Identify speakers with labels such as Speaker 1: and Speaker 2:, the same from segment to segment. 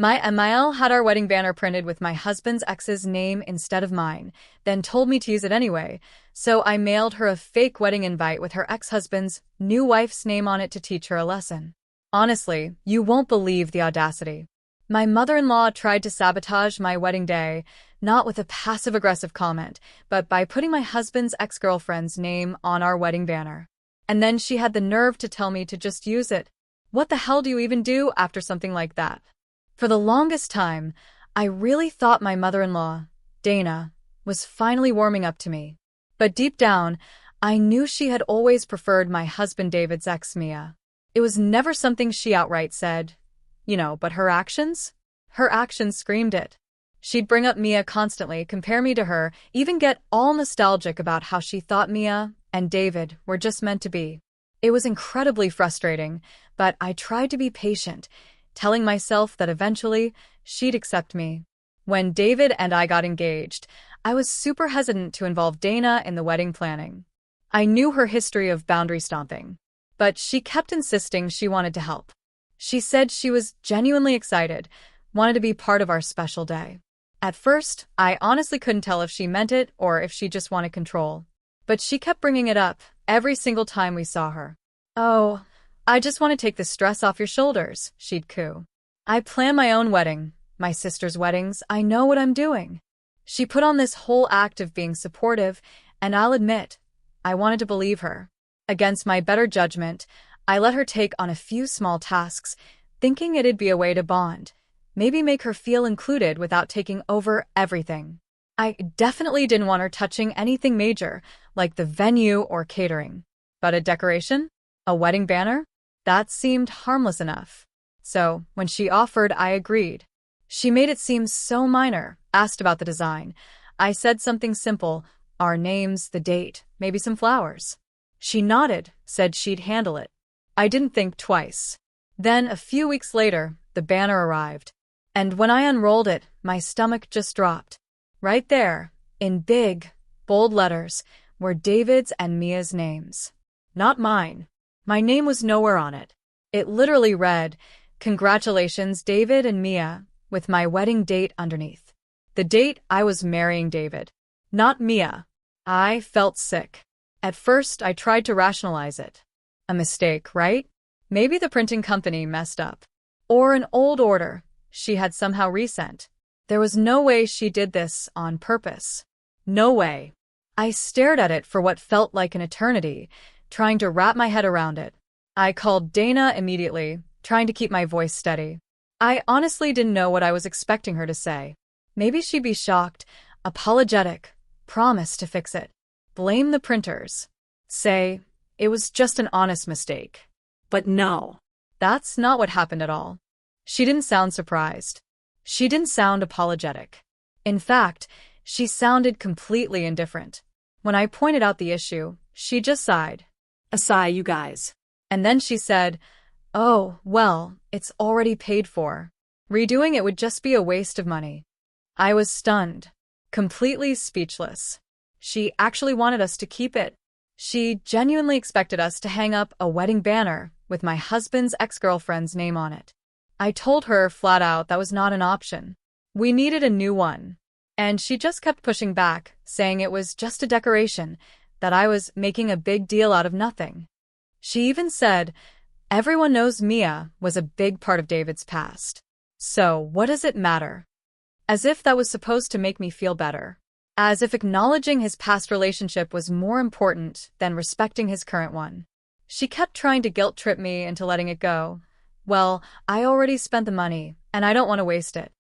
Speaker 1: My Amiel had our wedding banner printed with my husband's ex's name instead of mine, then told me to use it anyway, so I mailed her a fake wedding invite with her ex-husband's new wife's name on it to teach her a lesson. Honestly, you won't believe the audacity. My mother-in-law tried to sabotage my wedding day, not with a passive-aggressive comment, but by putting my husband's ex-girlfriend's name on our wedding banner. And then she had the nerve to tell me to just use it. What the hell do you even do after something like that? For the longest time, I really thought my mother-in-law, Dana, was finally warming up to me. But deep down, I knew she had always preferred my husband David's ex, Mia. It was never something she outright said, but her actions? Her actions screamed it. She'd bring up Mia constantly, compare me to her, even get all nostalgic about how she thought Mia and David were just meant to be. It was incredibly frustrating, but I tried to be patient, telling myself that eventually she'd accept me. When David and I got engaged, I was super hesitant to involve Dana in the wedding planning. I knew her history of boundary stomping, but she kept insisting she wanted to help. She said she was genuinely excited, wanted to be part of our special day. At first, I honestly couldn't tell if she meant it or if she just wanted control. But she kept bringing it up every single time we saw her. "Oh, I just want to take the stress off your shoulders," she'd coo. "I plan my own wedding, my sister's weddings, I know what I'm doing." She put on this whole act of being supportive, and I'll admit, I wanted to believe her. Against my better judgment, I let her take on a few small tasks, thinking it'd be a way to bond, maybe make her feel included without taking over everything. I definitely didn't want her touching anything major, like the venue or catering. But a decoration? A wedding banner? That seemed harmless enough. So, when she offered, I agreed. She made it seem so minor, asked about the design. I said something simple, our names, the date, maybe some flowers. She nodded, said she'd handle it. I didn't think twice. Then, a few weeks later, the banner arrived. And when I unrolled it, my stomach just dropped. Right there, in big, bold letters, were David's and Mia's names. Not mine. My name was nowhere on it. It literally read, "Congratulations, David and Mia," with my wedding date underneath. The date I was marrying David, not Mia. I felt sick. At first, I tried to rationalize it. A mistake, right? Maybe the printing company messed up. Or an old order she had somehow resent. There was no way she did this on purpose. No way. I stared at it for what felt like an eternity, trying to wrap my head around it. I called Dana immediately, trying to keep my voice steady. I honestly didn't know what I was expecting her to say. Maybe she'd be shocked, apologetic, promise to fix it, blame the printers, say it was just an honest mistake. But no, that's not what happened at all. She didn't sound surprised. She didn't sound apologetic. In fact, she sounded completely indifferent. When I pointed out the issue, she just sighed. "A sigh, you guys." And then she said, "Oh, well, it's already paid for. Redoing it would just be a waste of money." I was stunned, completely speechless. She actually wanted us to keep it. She genuinely expected us to hang up a wedding banner with my husband's ex-girlfriend's name on it. I told her flat out that was not an option. We needed a new one. And she just kept pushing back, saying it was just a decoration, that I was making a big deal out of nothing. She even said, everyone knows Mia was a big part of David's past. So what does it matter? As if that was supposed to make me feel better. As if acknowledging his past relationship was more important than respecting his current one. She kept trying to guilt-trip me into letting it go. Well, I already spent the money, and I don't want to waste it.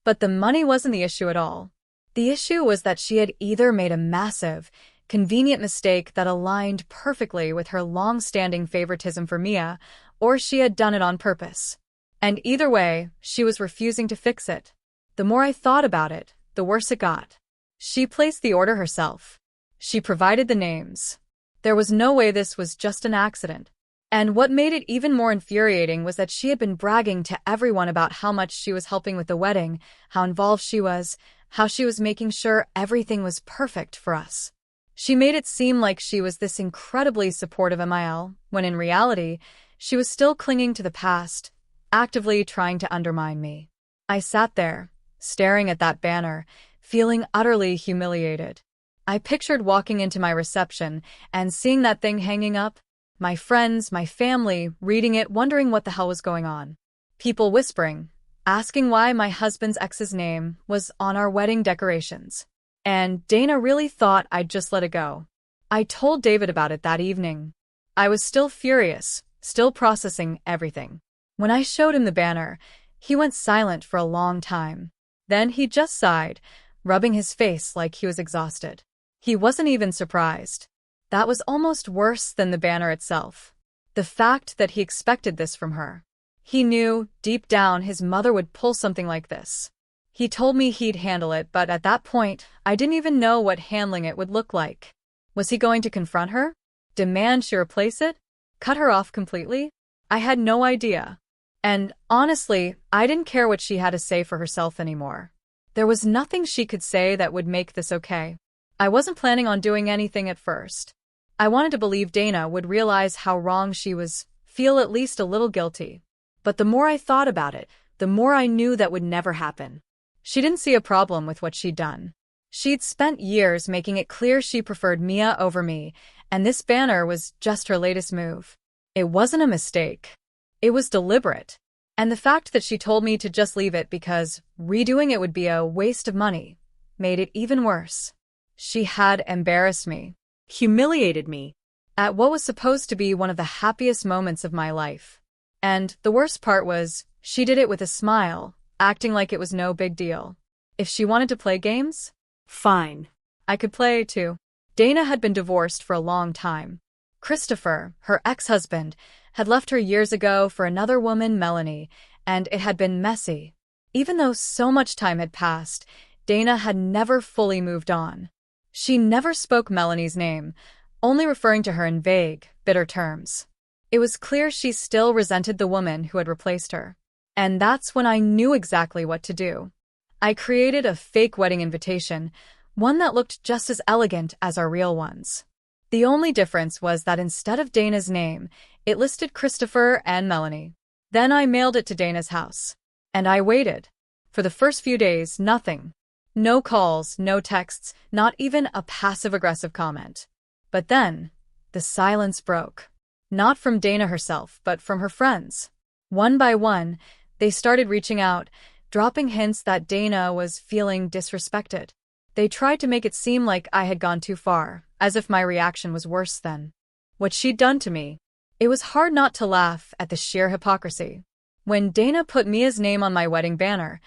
Speaker 1: But the money wasn't the issue at all. The issue was that she had either made a massive, convenient mistake that aligned perfectly with her long-standing favoritism for Mia, or she had done it on purpose. And either way, she was refusing to fix it. The more I thought about it, the worse it got. She placed the order herself. She provided the names. There was no way this was just an accident. And what made it even more infuriating was that she had been bragging to everyone about how much she was helping with the wedding, how involved she was, how she was making sure everything was perfect for us. She made it seem like she was this incredibly supportive Amiel, when in reality, she was still clinging to the past, actively trying to undermine me. I sat there, staring at that banner, feeling utterly humiliated. I pictured walking into my reception and seeing that thing hanging up, my friends, my family, reading it, wondering what the hell was going on. People whispering, asking why my husband's ex's name was on our wedding decorations. And Dana really thought I'd just let it go. I told David about it that evening. I was still furious, still processing everything. When I showed him the banner, he went silent for a long time. Then he just sighed, rubbing his face like he was exhausted. He wasn't even surprised. That was almost worse than the banner itself. The fact that he expected this from her. He knew, deep down, his mother would pull something like this. He told me he'd handle it, but at that point, I didn't even know what handling it would look like. Was he going to confront her? Demand she replace it? Cut her off completely? I had no idea. And honestly, I didn't care what she had to say for herself anymore. There was nothing she could say that would make this okay. I wasn't planning on doing anything at first. I wanted to believe Dana would realize how wrong she was, feel at least a little guilty. But the more I thought about it, the more I knew that would never happen. She didn't see a problem with what she'd done. She'd spent years making it clear she preferred Mia over me, and this banner was just her latest move. It wasn't a mistake. It was deliberate. And the fact that she told me to just leave it because redoing it would be a waste of money made it even worse. She had embarrassed me, humiliated me, at what was supposed to be one of the happiest moments of my life. And the worst part was, she did it with a smile, acting like it was no big deal. If she wanted to play games? Fine. I could play too. Dana had been divorced for a long time. Christopher, her ex-husband, had left her years ago for another woman, Melanie, and it had been messy. Even though so much time had passed, Dana had never fully moved on. She never spoke Melanie's name, only referring to her in vague, bitter terms. It was clear she still resented the woman who had replaced her. And that's when I knew exactly what to do. I created a fake wedding invitation, one that looked just as elegant as our real ones. The only difference was that instead of Dana's name, it listed Christopher and Melanie. Then I mailed it to Dana's house. And I waited. For the first few days, nothing. No calls, no texts, not even a passive-aggressive comment. But then, the silence broke. Not from Dana herself, but from her friends. One by one, they started reaching out, dropping hints that Dana was feeling disrespected. They tried to make it seem like I had gone too far, as if my reaction was worse than what she'd done to me. It was hard not to laugh at the sheer hypocrisy. When Dana put Mia's name on my wedding banner,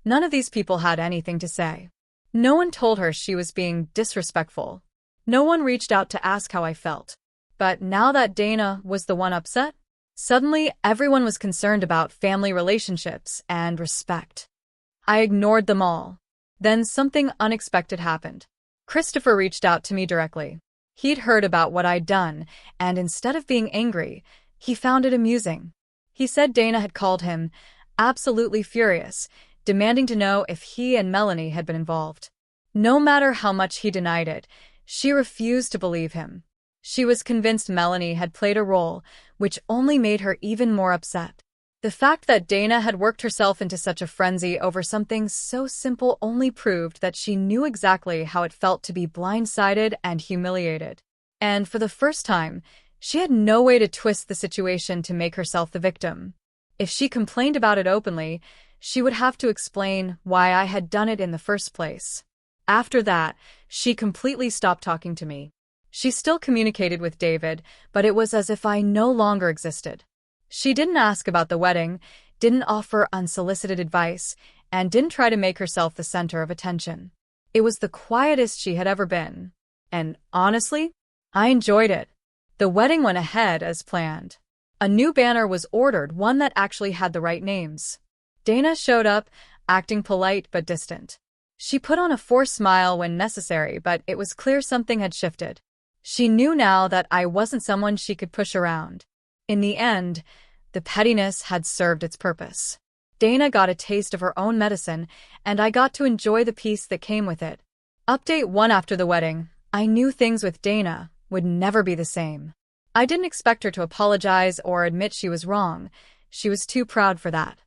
Speaker 1: none of these people had anything to say. No one told her she was being disrespectful. No one reached out to ask how I felt. But now that Dana was the one upset, suddenly everyone was concerned about family relationships and respect. I ignored them all. Then something unexpected happened. Christopher reached out to me directly. He'd heard about what I'd done, and instead of being angry, he found it amusing. He said Dana had called him, absolutely furious, demanding to know if he and Melanie had been involved. No matter how much he denied it, she refused to believe him. She was convinced Melanie had played a role, which only made her even more upset. The fact that Dana had worked herself into such a frenzy over something so simple only proved that she knew exactly how it felt to be blindsided and humiliated. And for the first time, she had no way to twist the situation to make herself the victim. If she complained about it openly, she would have to explain why I had done it in the first place. After that, she completely stopped talking to me. She still communicated with David, but it was as if I no longer existed. She didn't ask about the wedding, didn't offer unsolicited advice, and didn't try to make herself the center of attention. It was the quietest she had ever been. And honestly, I enjoyed it. The wedding went ahead as planned. A new banner was ordered, one that actually had the right names. Dana showed up, acting polite but distant. She put on a forced smile when necessary, but it was clear something had shifted. She knew now that I wasn't someone she could push around. In the end, the pettiness had served its purpose. Dana got a taste of her own medicine, and I got to enjoy the peace that came with it. Update 1: after the wedding, I knew things with Dana would never be the same. I didn't expect her to apologize or admit she was wrong. She was too proud for that.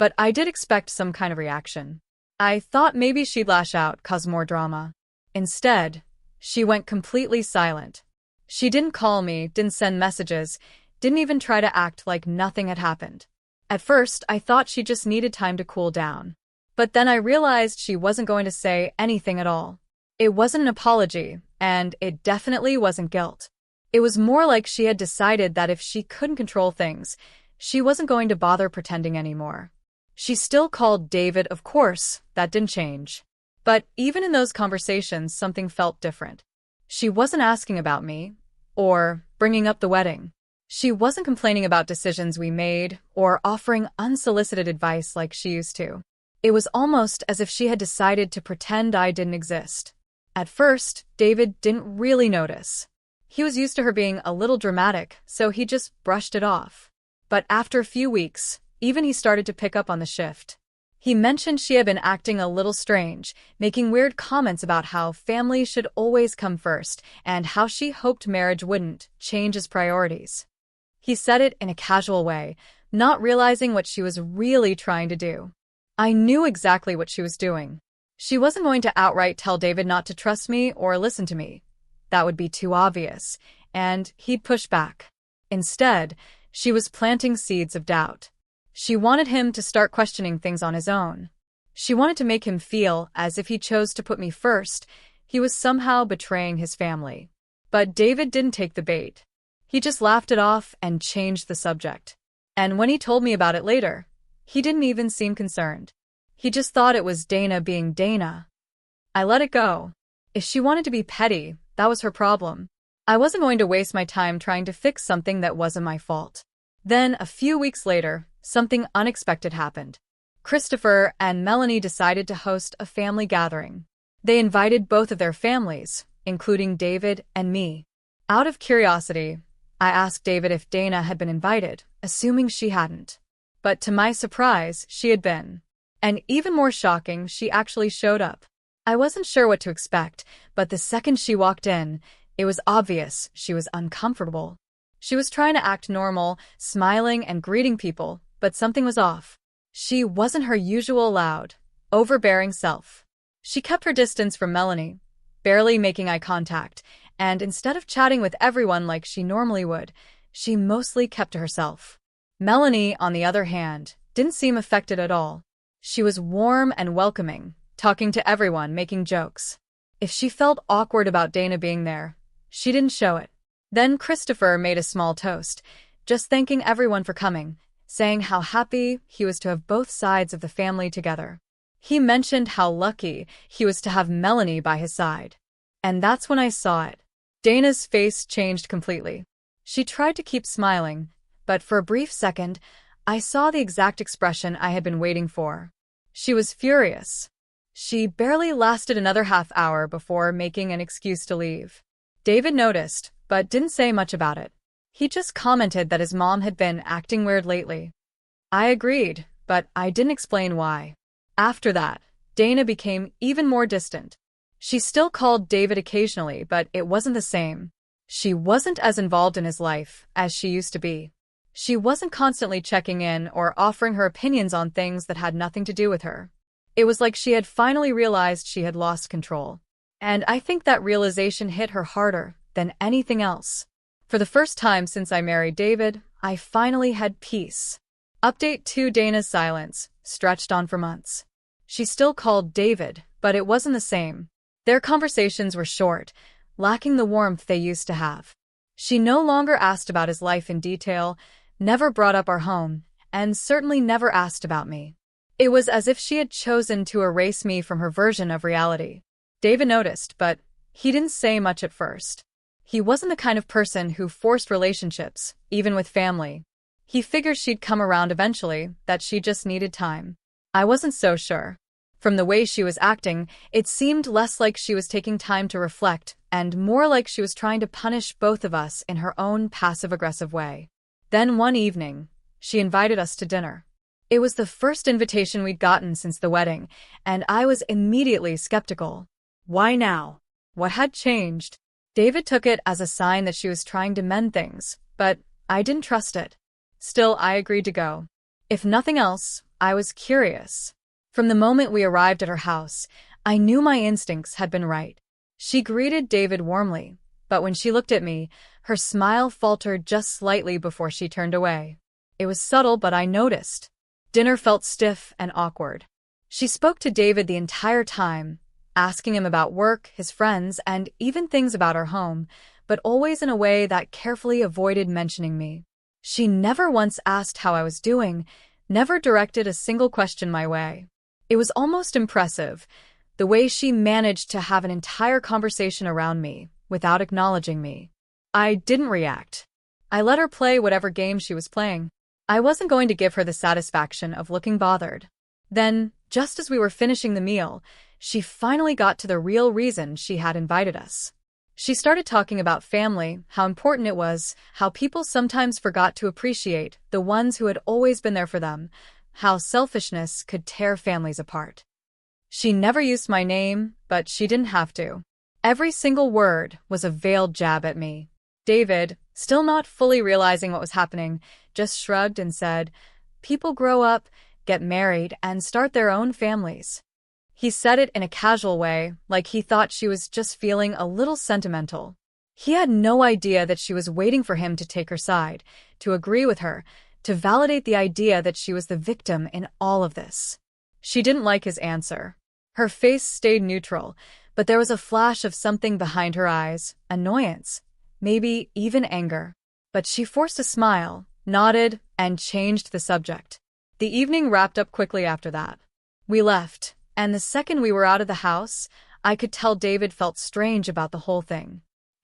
Speaker 1: but I did expect some kind of reaction. I thought maybe she'd lash out, cause more drama. Instead, she went completely silent. She didn't call me, didn't send messages, didn't even try to act like nothing had happened. At first, I thought she just needed time to cool down. But then I realized she wasn't going to say anything at all. It wasn't an apology, and it definitely wasn't guilt. It was more like she had decided that if she couldn't control things, she wasn't going to bother pretending anymore. She still called David, of course, that didn't change. But even in those conversations, something felt different. She wasn't asking about me, or bringing up the wedding. She wasn't complaining about decisions we made, or offering unsolicited advice like she used to. It was almost as if she had decided to pretend I didn't exist. At first, David didn't really notice. He was used to her being a little dramatic, so he just brushed it off. But after a few weeks, even he started to pick up on the shift. He mentioned she had been acting a little strange, making weird comments about how family should always come first, and how she hoped marriage wouldn't change his priorities. He said it in a casual way, not realizing what she was really trying to do. I knew exactly what she was doing. She wasn't going to outright tell David not to trust me or listen to me. That would be too obvious, and he'd push back. Instead, she was planting seeds of doubt. She wanted him to start questioning things on his own. She wanted to make him feel as if he chose to put me first, he was somehow betraying his family. But David didn't take the bait. He just laughed it off and changed the subject. And when he told me about it later, he didn't even seem concerned. He just thought it was Dana being Dana. I let it go. If she wanted to be petty, that was her problem. I wasn't going to waste my time trying to fix something that wasn't my fault. Then, a few weeks later, something unexpected happened. Christopher and Melanie decided to host a family gathering. They invited both of their families, including David and me. Out of curiosity, I asked David if Dana had been invited, assuming she hadn't. But to my surprise, she had been. And even more shocking, she actually showed up. I wasn't sure what to expect, but the second she walked in, it was obvious she was uncomfortable. She was trying to act normal, smiling and greeting people, but something was off. She wasn't her usual loud, overbearing self. She kept her distance from Melanie, barely making eye contact, and instead of chatting with everyone like she normally would, she mostly kept to herself. Melanie, on the other hand, didn't seem affected at all. She was warm and welcoming, talking to everyone, making jokes. If she felt awkward about Dana being there, she didn't show it. Then Christopher made a small toast, just thanking everyone for coming, saying how happy he was to have both sides of the family together. He mentioned how lucky he was to have Melanie by his side. And that's when I saw it. Dana's face changed completely. She tried to keep smiling, but for a brief second, I saw the exact expression I had been waiting for. She was furious. She barely lasted another half hour before making an excuse to leave. David noticed, but didn't say much about it. He just commented that his mom had been acting weird lately. I agreed, but I didn't explain why. After that, Dana became even more distant. She still called David occasionally, but it wasn't the same. She wasn't as involved in his life as she used to be. She wasn't constantly checking in or offering her opinions on things that had nothing to do with her. It was like she had finally realized she had lost control. And I think that realization hit her harder than anything else. For the first time since I married David, I finally had peace. Update 2: Dana's silence stretched on for months. She still called David, but it wasn't the same. Their conversations were short, lacking the warmth they used to have. She no longer asked about his life in detail, never brought up our home, and certainly never asked about me. It was as if she had chosen to erase me from her version of reality. David noticed, but he didn't say much at first. He wasn't the kind of person who forced relationships, even with family. He figured she'd come around eventually, that she just needed time. I wasn't so sure. From the way she was acting, it seemed less like she was taking time to reflect, and more like she was trying to punish both of us in her own passive-aggressive way. Then one evening, she invited us to dinner. It was the first invitation we'd gotten since the wedding, and I was immediately skeptical. Why now? What had changed? David took it as a sign that she was trying to mend things, but I didn't trust it. Still, I agreed to go. If nothing else, I was curious. From the moment we arrived at her house, I knew my instincts had been right. She greeted David warmly, but when she looked at me, her smile faltered just slightly before she turned away. It was subtle, but I noticed. Dinner felt stiff and awkward. She spoke to David the entire time, asking him about work, his friends, and even things about our home, but always in a way that carefully avoided mentioning me. She never once asked how I was doing, never directed a single question my way. It was almost impressive, the way she managed to have an entire conversation around me without acknowledging me. I didn't react. I let her play whatever game she was playing. I wasn't going to give her the satisfaction of looking bothered. Then, just as we were finishing the meal, she finally got to the real reason she had invited us. She started talking about family, how important it was, how people sometimes forgot to appreciate the ones who had always been there for them, how selfishness could tear families apart. She never used my name, but she didn't have to. Every single word was a veiled jab at me. David, still not fully realizing what was happening, just shrugged and said, "People grow up, get married, and start their own families." He said it in a casual way, like he thought she was just feeling a little sentimental. He had no idea that she was waiting for him to take her side, to agree with her, to validate the idea that she was the victim in all of this. She didn't like his answer. Her face stayed neutral, but there was a flash of something behind her eyes, annoyance, maybe even anger. But she forced a smile, nodded, and changed the subject. The evening wrapped up quickly after that. We left, and the second we were out of the house, I could tell David felt strange about the whole thing.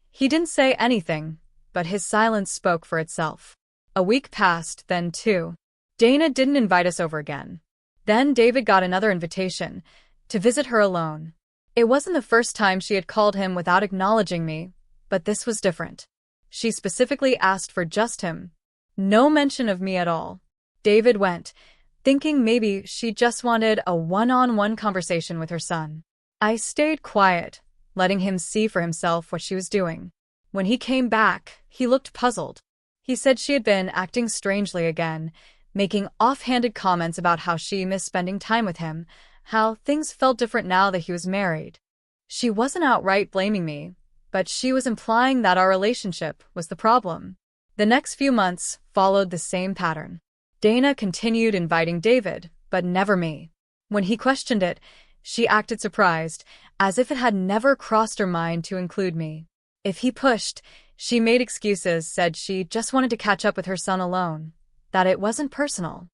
Speaker 1: He didn't say anything, but his silence spoke for itself. A week passed, then two. Dana didn't invite us over again. Then David got another invitation, to visit her alone. It wasn't the first time she had called him without acknowledging me, but this was different. She specifically asked for just him. No mention of me at all. David went, thinking maybe she just wanted a one-on-one conversation with her son. I stayed quiet, letting him see for himself what she was doing. When he came back, he looked puzzled. He said she had been acting strangely again, making offhanded comments about how she missed spending time with him, how things felt different now that he was married. She wasn't outright blaming me, but she was implying that our relationship was the problem. The next few months followed the same pattern. Dana continued inviting David, but never me. When he questioned it, she acted surprised, as if it had never crossed her mind to include me. If he pushed, she made excuses, said she just wanted to catch up with her son alone, that it wasn't personal.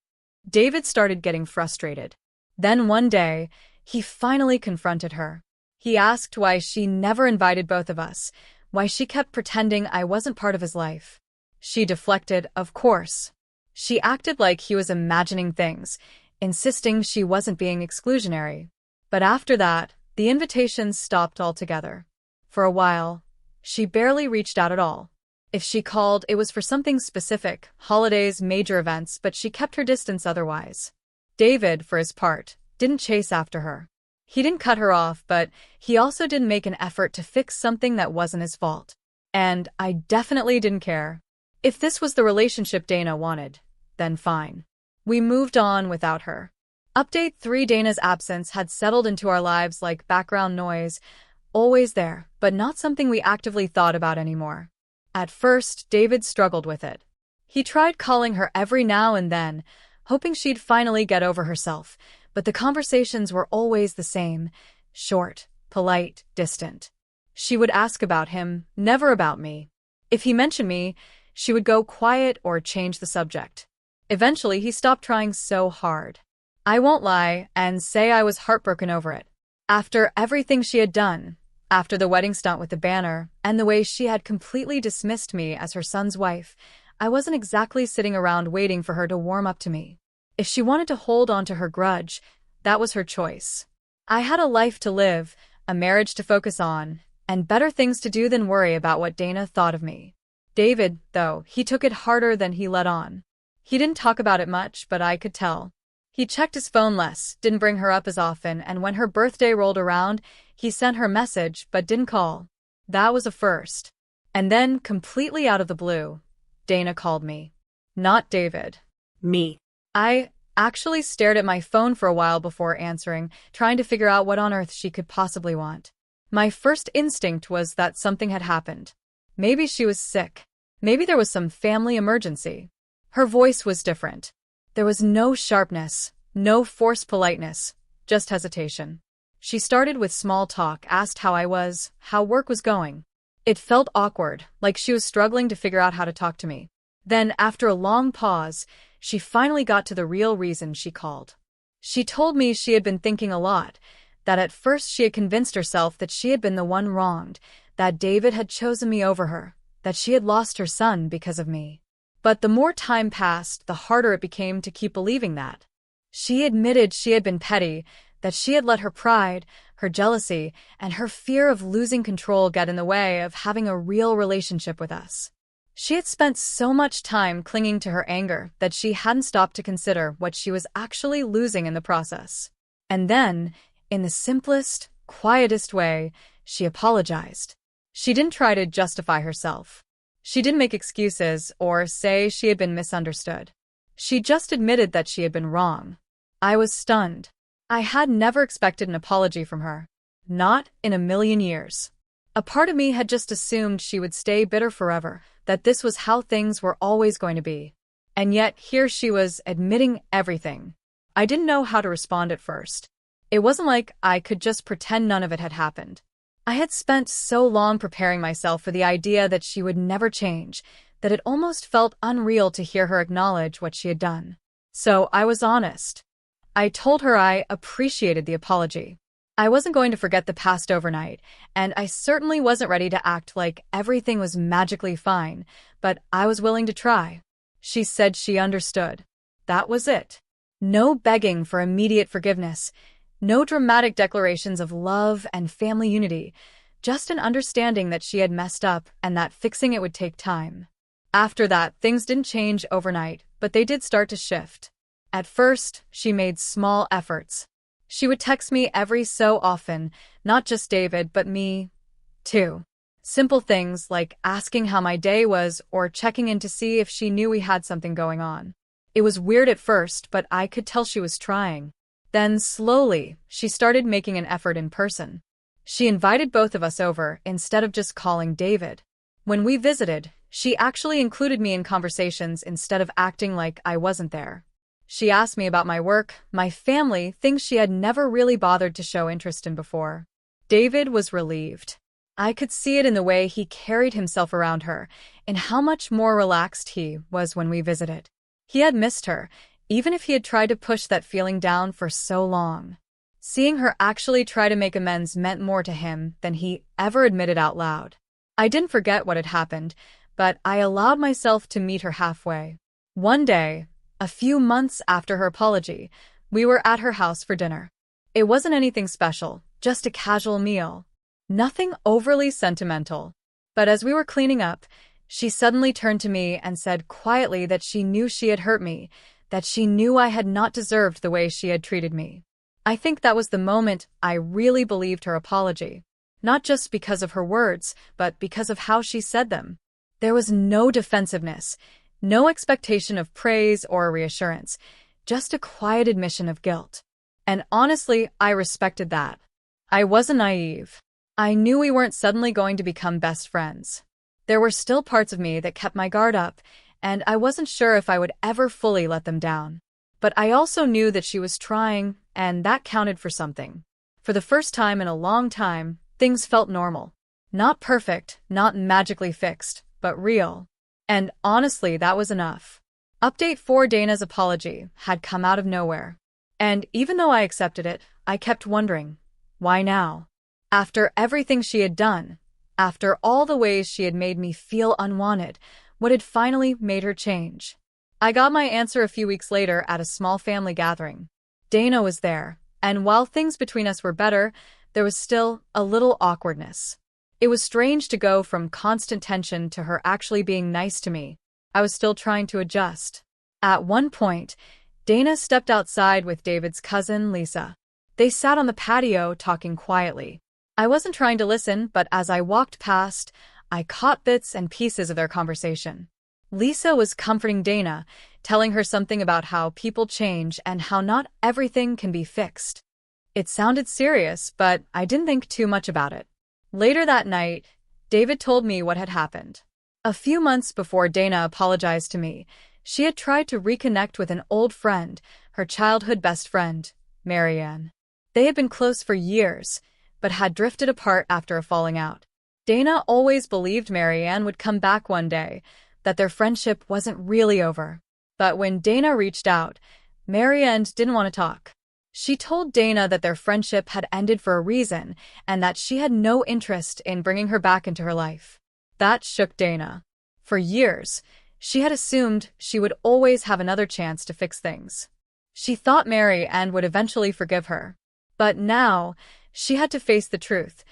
Speaker 1: David started getting frustrated. Then one day, he finally confronted her. He asked why she never invited both of us, why she kept pretending I wasn't part of his life. She deflected, of course. She acted like he was imagining things, insisting she wasn't being exclusionary. But after that, the invitations stopped altogether. For a while, she barely reached out at all. If she called, it was for something specific, holidays, major events, but she kept her distance otherwise. David, for his part, didn't chase after her. He didn't cut her off, but he also didn't make an effort to fix something that wasn't his fault. And I definitely didn't care. If this was the relationship Dana wanted, then fine. We moved on without her. Update 3: Dana's absence had settled into our lives like background noise, always there, but not something we actively thought about anymore. At first, David struggled with it. He tried calling her every now and then, hoping she'd finally get over herself, but the conversations were always the same, short, polite, distant. She would ask about him, never about me. If he mentioned me, she would go quiet or change the subject. Eventually, he stopped trying so hard. I won't lie and say I was heartbroken over it. After everything she had done, after the wedding stunt with the banner, and the way she had completely dismissed me as her son's wife, I wasn't exactly sitting around waiting for her to warm up to me. If she wanted to hold on to her grudge, that was her choice. I had a life to live, a marriage to focus on, and better things to do than worry about what Dana thought of me. David, though, he took it harder than he let on. He didn't talk about it much, but I could tell. He checked his phone less, didn't bring her up as often, and when her birthday rolled around, he sent her a message but didn't call. That was a first. And then, completely out of the blue, Dana called me. Not David.
Speaker 2: Me.
Speaker 1: I actually stared at my phone for a while before answering, trying to figure out what on earth she could possibly want. My first instinct was that something had happened. Maybe she was sick. Maybe there was some family emergency. Her voice was different. There was no sharpness, no forced politeness, just hesitation. She started with small talk, asked how I was, how work was going. It felt awkward, like she was struggling to figure out how to talk to me. Then, after a long pause, she finally got to the real reason she called. She told me she had been thinking a lot, that at first she had convinced herself that she had been the one wronged, that David had chosen me over her, that she had lost her son because of me. But the more time passed, the harder it became to keep believing that. She admitted she had been petty, that she had let her pride, her jealousy, and her fear of losing control get in the way of having a real relationship with us. She had spent so much time clinging to her anger that she hadn't stopped to consider what she was actually losing in the process. And then, in the simplest, quietest way, she apologized. She didn't try to justify herself. She didn't make excuses or say she had been misunderstood. She just admitted that she had been wrong. I was stunned. I had never expected an apology from her. Not in a million years. A part of me had just assumed she would stay bitter forever, that this was how things were always going to be. And yet, here she was, admitting everything. I didn't know how to respond at first. It wasn't like I could just pretend none of it had happened. I had spent so long preparing myself for the idea that she would never change, that it almost felt unreal to hear her acknowledge what she had done. So I was honest. I told her I appreciated the apology. I wasn't going to forget the past overnight, and I certainly wasn't ready to act like everything was magically fine, but I was willing to try. She said she understood. That was it. No begging for immediate forgiveness, no dramatic declarations of love and family unity, just an understanding that she had messed up and that fixing it would take time. After that, things didn't change overnight, but they did start to shift. At first, she made small efforts. She would text me every so often, not just David, but me, too. Simple things like asking how my day was or checking in to see if she knew we had something going on. It was weird at first, but I could tell she was trying. Then, slowly, she started making an effort in person. She invited both of us over instead of just calling David. When we visited, she actually included me in conversations instead of acting like I wasn't there. She asked me about my work, my family, things she had never really bothered to show interest in before. David was relieved. I could see it in the way he carried himself around her, in how much more relaxed he was when we visited. He had missed her, even if he had tried to push that feeling down for so long. Seeing her actually try to make amends meant more to him than he ever admitted out loud. I didn't forget what had happened, but I allowed myself to meet her halfway. One day, a few months after her apology, we were at her house for dinner. It wasn't anything special, just a casual meal. Nothing overly sentimental. But as we were cleaning up, she suddenly turned to me and said quietly that she knew she had hurt me, that she knew I had not deserved the way she had treated me. I think that was the moment I really believed her apology. Not just because of her words, but because of how she said them. There was no defensiveness, no expectation of praise or reassurance, just a quiet admission of guilt. And honestly, I respected that. I wasn't naive. I knew we weren't suddenly going to become best friends. There were still parts of me that kept my guard up, and I wasn't sure if I would ever fully let them down. But I also knew that she was trying, and that counted for something. For the first time in a long time, things felt normal. Not perfect, not magically fixed, but real. And honestly, that was enough. Update 4: Dana's apology had come out of nowhere. And even though I accepted it, I kept wondering, why now? After everything she had done, after all the ways she had made me feel unwanted, what had finally made her change? I got my answer a few weeks later at a small family gathering. Dana was there, and while things between us were better, there was still a little awkwardness. It was strange to go from constant tension to her actually being nice to me. I was still trying to adjust. At one point, Dana stepped outside with David's cousin, Lisa. They sat on the patio talking quietly. I wasn't trying to listen, but as I walked past, I caught bits and pieces of their conversation. Lisa was comforting Dana, telling her something about how people change and how not everything can be fixed. It sounded serious, but I didn't think too much about it. Later that night, David told me what had happened. A few months before Dana apologized to me, she had tried to reconnect with an old friend, her childhood best friend, Marianne. They had been close for years, but had drifted apart after a falling out. Dana always believed Marianne would come back one day, that their friendship wasn't really over. But when Dana reached out, Marianne didn't want to talk. She told Dana that their friendship had ended for a reason and that she had no interest in bringing her back into her life. That shook Dana. For years, she had assumed she would always have another chance to fix things. She thought Marianne would eventually forgive her. But now, she had to face the truth.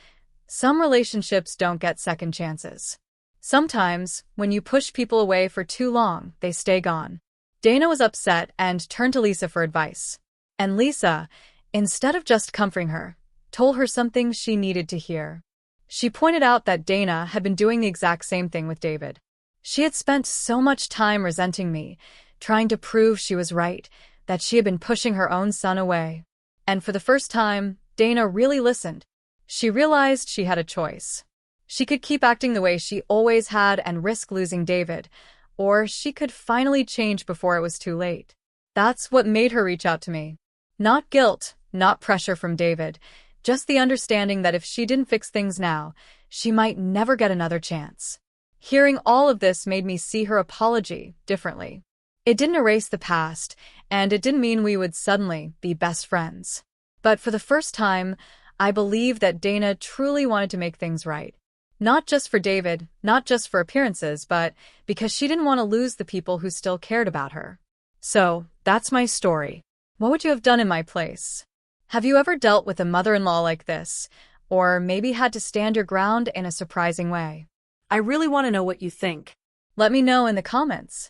Speaker 1: Some relationships don't get second chances. Sometimes, when you push people away for too long, they stay gone. Dana was upset and turned to Lisa for advice. And Lisa, instead of just comforting her, told her something she needed to hear. She pointed out that Dana had been doing the exact same thing with David. She had spent so much time resenting me, trying to prove she was right, that she had been pushing her own son away. And for the first time, Dana really listened. She realized she had a choice. She could keep acting the way she always had and risk losing David, or she could finally change before it was too late. That's what made her reach out to me. Not guilt, not pressure from David, just the understanding that if she didn't fix things now, she might never get another chance. Hearing all of this made me see her apology differently. It didn't erase the past, and it didn't mean we would suddenly be best friends. But for the first time, I believed that Dana truly wanted to make things right. Not just for David, not just for appearances, but because she didn't want to lose the people who still cared about her. So, that's my story. What would you have done in my place? Have you ever dealt with a mother-in-law like this, or maybe had to stand your ground in a surprising way?
Speaker 2: I really want to know what you think.
Speaker 1: Let me know in the comments.